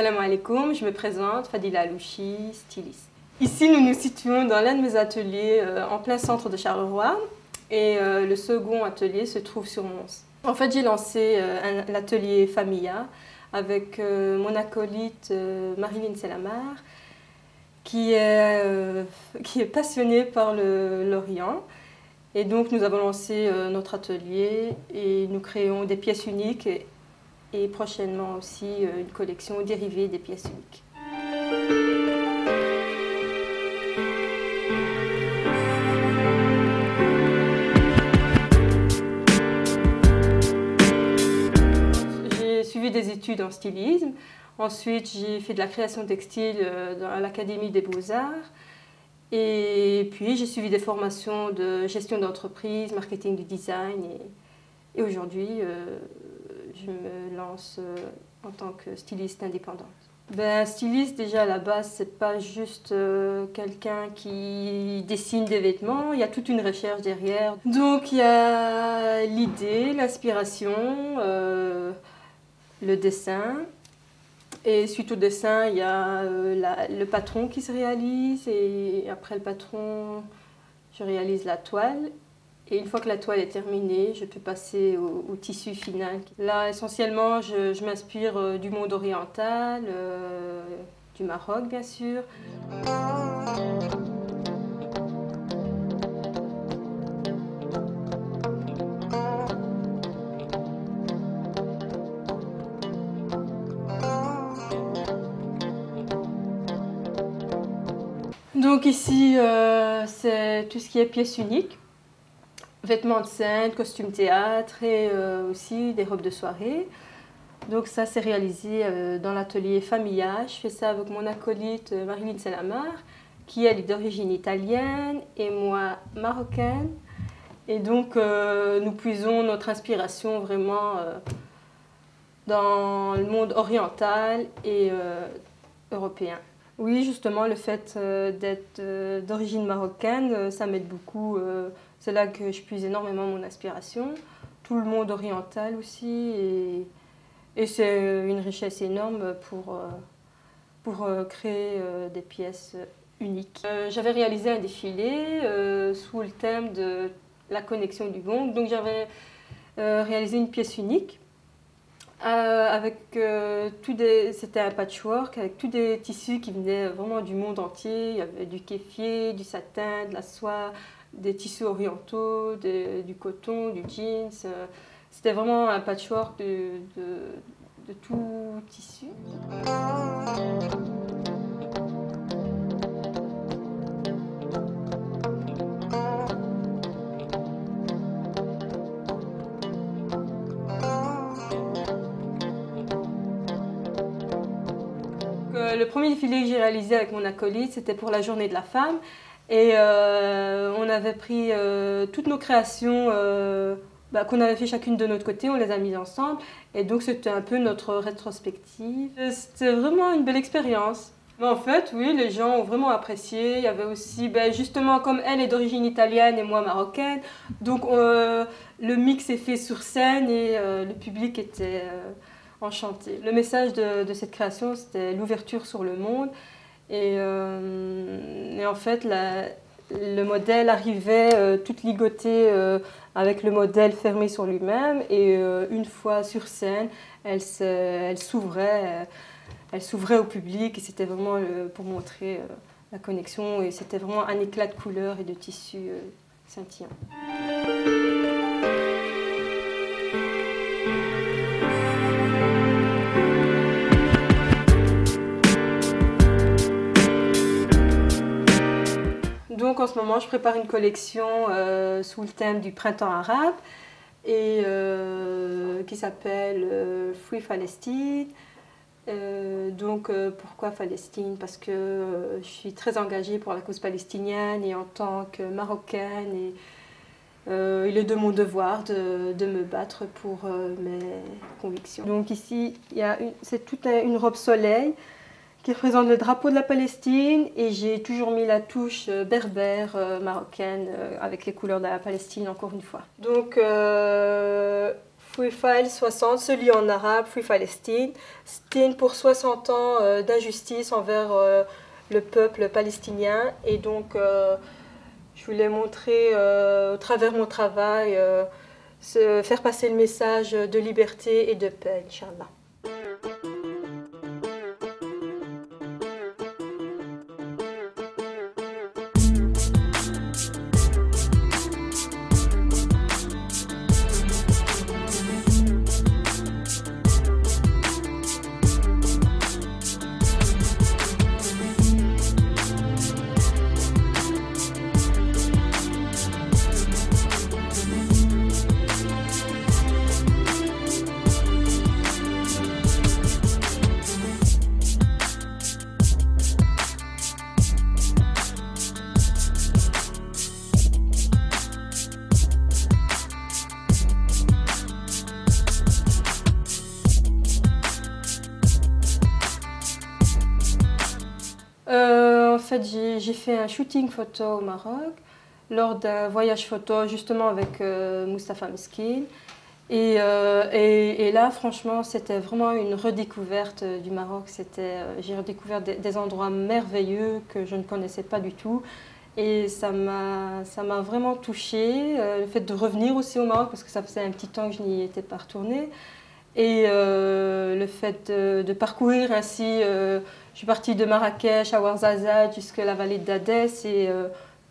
Salam alaikum, je me présente, Fadila Alouchi, styliste. Ici, nous nous situons dans l'un de mes ateliers en plein centre de Charleroi et le second atelier se trouve sur Mons. En fait, j'ai lancé l'atelier Familla avec mon acolyte Marilyn Selamar qui est passionnée par l'Orient. Et donc, nous avons lancé notre atelier et nous créons des pièces uniques et prochainement aussi une collection dérivée des pièces uniques. J'ai suivi des études en stylisme. Ensuite, j'ai fait de la création textile dans l'Académie des Beaux-Arts. Et puis, j'ai suivi des formations de gestion d'entreprise, marketing du design. Et aujourd'hui, je me lance en tant que styliste indépendante. Styliste, déjà à la base, c'est pas juste quelqu'un qui dessine des vêtements, il y a toute une recherche derrière. Donc il y a l'idée, l'inspiration, le dessin. Et suite au dessin, il y a le patron qui se réalise. Et après le patron, je réalise la toile. Et une fois que la toile est terminée, je peux passer au tissu final. Là, essentiellement, je m'inspire du monde oriental, du Maroc, bien sûr. Donc ici, c'est tout ce qui est pièces uniques. Vêtements de scène, costumes théâtre et aussi des robes de soirée. Donc ça, c'est réalisé dans l'atelier Familla. Je fais ça avec mon acolyte Marilyn Selamar, qui elle est d'origine italienne et moi marocaine. Et donc nous puisons notre inspiration vraiment dans le monde oriental et européen. Oui, justement, le fait d'être d'origine marocaine, ça m'aide beaucoup. C'est là que je puise énormément mon inspiration. Tout le monde oriental aussi. Et c'est une richesse énorme pour créer des pièces uniques. J'avais réalisé un défilé sous le thème de la connexion du monde. Donc j'avais réalisé une pièce unique. C'était un patchwork avec tous des tissus qui venaient vraiment du monde entier. Il y avait du kéfier, du satin, de la soie, des tissus orientaux, du coton, du jeans. C'était vraiment un patchwork de tout tissu. Le premier défilé que j'ai réalisé avec mon acolyte, c'était pour la Journée de la Femme. Et on avait pris toutes nos créations qu'on avait fait chacune de notre côté, on les a mises ensemble. Et donc c'était un peu notre rétrospective. C'était vraiment une belle expérience. Mais en fait, oui, les gens ont vraiment apprécié. Il y avait aussi, justement, comme elle est d'origine italienne et moi marocaine, donc le mix est fait sur scène et le public était enchanté. Le message de cette création, c'était l'ouverture sur le monde. Et en fait, le modèle arrivait tout ligoté avec le modèle fermé sur lui-même. Et une fois sur scène, elle s'ouvrait au public. Et c'était vraiment pour montrer la connexion. Et c'était vraiment un éclat de couleurs et de tissus scintillants. Donc en ce moment, je prépare une collection sous le thème du printemps arabe et qui s'appelle Free Palestine. Pourquoi Palestine? Parce que je suis très engagée pour la cause palestinienne et en tant que marocaine. Il est de mon devoir de me battre pour mes convictions. Donc ici, c'est toute une robe soleil qui représente le drapeau de la Palestine et j'ai toujours mis la touche berbère marocaine avec les couleurs de la Palestine encore une fois. Donc Free File 60, celui en arabe, Free Palestine. C'était pour 60 ans d'injustice envers le peuple palestinien. Et donc, je voulais montrer, au travers de mon travail, faire passer le message de liberté et de paix, Inch'Allah. En fait, j'ai fait un shooting photo au Maroc lors d'un voyage photo justement avec Mustapha Meskin. Et là, franchement, c'était vraiment une redécouverte du Maroc. J'ai redécouvert des endroits merveilleux que je ne connaissais pas du tout. Et ça m'a vraiment touchée, le fait de revenir aussi au Maroc, parce que ça faisait un petit temps que je n'y étais pas retournée. Et le fait de parcourir ainsi, je suis partie de Marrakech à Ouarzazate jusqu'à la vallée d'Adès et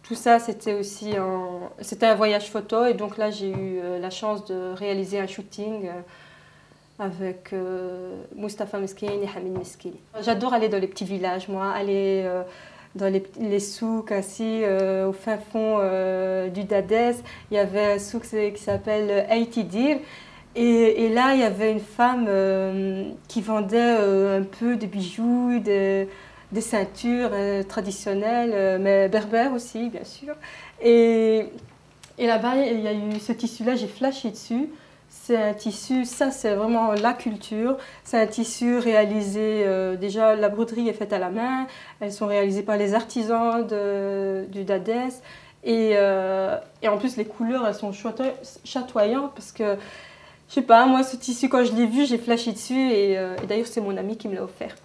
tout ça c'était aussi c'était un voyage photo et donc là j'ai eu la chance de réaliser un shooting avec Mustapha Meskin et Hamid Meskin. J'adore aller dans les petits villages, moi, aller dans les souks ainsi au fin fond du Dadès. Il y avait un souk qui s'appelle Aïtidir. Et là, il y avait une femme qui vendait un peu des bijoux, des ceintures traditionnelles, mais berbères aussi, bien sûr. Et là-bas, il y a eu ce tissu-là, j'ai flashé dessus. C'est un tissu, ça c'est vraiment la culture. C'est un tissu réalisé, déjà la broderie est faite à la main. Elles sont réalisées par les artisans du Dadès. Et en plus, les couleurs, elles sont chatoyantes parce que je sais pas, moi ce tissu quand je l'ai vu, j'ai flashé dessus et d'ailleurs c'est mon ami qui me l'a offert.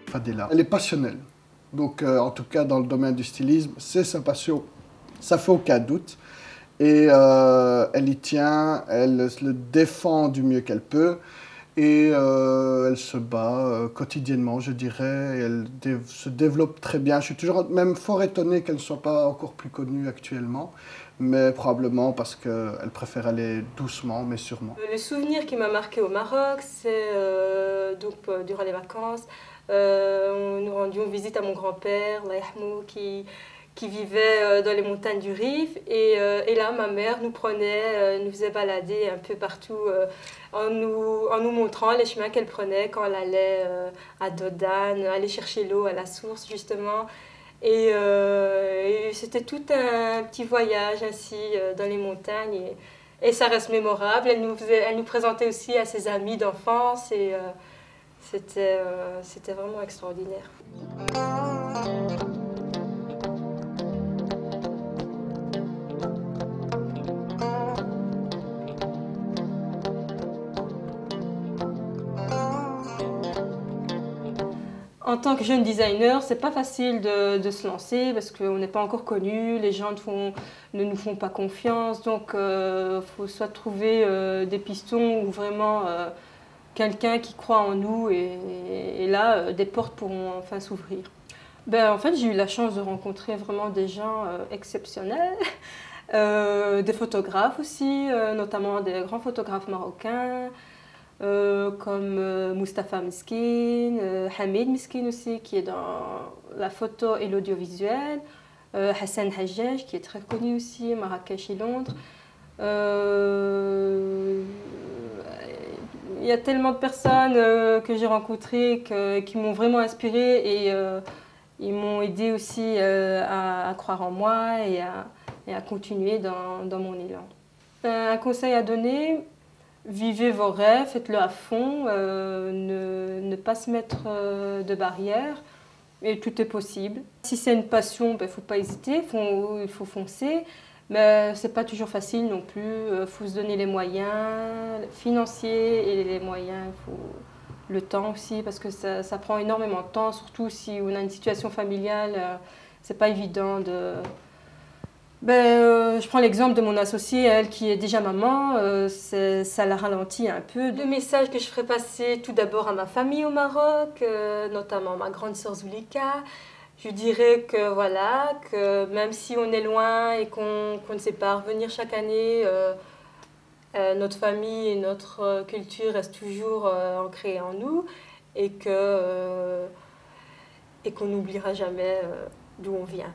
Fadela, elle est passionnelle. Donc, en tout cas, dans le domaine du stylisme, c'est sa passion, ça fait aucun doute. Et elle y tient, elle le défend du mieux qu'elle peut. Et elle se bat quotidiennement, je dirais. Elle se développe très bien. Je suis toujours même fort étonné qu'elle ne soit pas encore plus connue actuellement. Mais probablement parce qu'elle préfère aller doucement, mais sûrement. Le souvenir qui m'a marqué au Maroc, c'est durant les vacances. Nous rendions visite à mon grand-père, qui vivait dans les montagnes du Rif. Et là, ma mère nous nous faisait balader un peu partout en nous montrant les chemins qu'elle prenait quand elle allait à Dodane, aller chercher l'eau à la source, justement. Et c'était tout un petit voyage ainsi dans les montagnes. Et ça reste mémorable. Elle nous présentait aussi à ses amis d'enfance. Et c'était vraiment extraordinaire. En tant que jeune designer, c'est pas facile de se lancer parce qu'on n'est pas encore connu, les gens ne nous font pas confiance, donc faut soit trouver des pistons ou vraiment quelqu'un qui croit en nous et là, des portes pourront enfin s'ouvrir. En fait, j'ai eu la chance de rencontrer vraiment des gens exceptionnels, des photographes aussi, notamment des grands photographes marocains, comme Mustapha Meskin, Hamid Meskin aussi, qui est dans la photo et l'audiovisuel, Hassan Hajjaj, qui est très connu aussi, Marrakech et Londres. Il y a tellement de personnes que j'ai rencontrées qui m'ont vraiment inspirée Ils m'ont aidé aussi à croire en moi et à continuer dans mon élan. Un conseil à donner, vivez vos rêves, faites-le à fond, ne pas se mettre de barrières, et tout est possible. Si c'est une passion, il ne faut pas hésiter, il faut foncer, mais ce n'est pas toujours facile non plus, il faut se donner les moyens financiers et les moyens, le temps aussi, parce que ça prend énormément de temps, surtout si on a une situation familiale, c'est pas évident de... je prends l'exemple de mon associée, elle qui est déjà maman, ça la ralentit un peu. Le message que je ferai passer tout d'abord à ma famille au Maroc, notamment ma grande sœur Zulika, je dirais que voilà, que même si on est loin et qu'on ne sait pas revenir chaque année, notre famille et notre culture restent toujours ancrées en nous et qu'on n'oubliera jamais d'où on vient.